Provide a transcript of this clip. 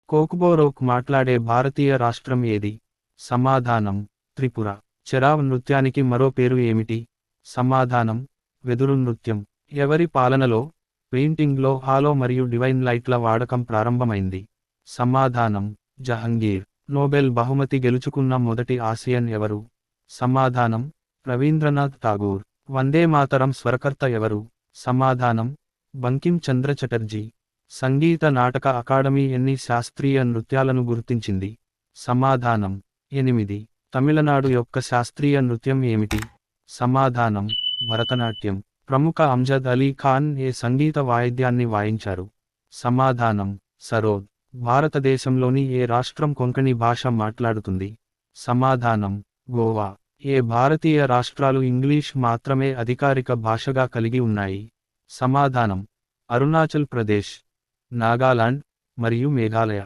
కోక్బోరోక్ మాట్లాడే భారతీయ రాష్ట్రం ఏది? సమాధానం త్రిపుర. చెరావ్ నృత్యానికి మరో పేరు ఏమిటి? సమాధానం వెదురు నృత్యం. ఎవరి పాలనలో పెయింటింగ్లో హాలో మరియు డివైన్ లైట్ల వాడకం ప్రారంభమైంది? సమాధానం జహంగీర్. నోబెల్ బహుమతి గెలుచుకున్న మొదటి ఆసియన్ ఎవరు? సమాధానం రవీంద్రనాథ్ ఠాగూర్. వందే మాతరం స్వరకర్త ఎవరు? సమాధానం బంకిం చంద్ర చటర్జీ. సంగీత నాటక అకాడమీ ఎన్ని శాస్త్రీయ నృత్యాలను గుర్తించింది? సమాధానం 8. తమిళనాడు యొక్క శాస్త్రీయ నృత్యం ఏమిటి? సమాధానం భరతనాట్యం. ప్రముఖ అమ్జద్ అలీ ఖాన్ ఏ సంగీత వాయిద్యాన్ని వాయించారు? సమాధానం సరోద్. భారతదేశంలోని ఏ రాష్ట్రం కొంకణి భాష మాట్లాడుతుంది? సమాధానం గోవా. ఏ భారతీయ రాష్ట్రాలు ఇంగ్లీష్ మాత్రమే అధికారిక భాషగా కలిగి ఉన్నాయి? సమాధానం అరుణాచల్ ప్రదేశ్, నాగాలాండ్ మరియు మేఘాలయ.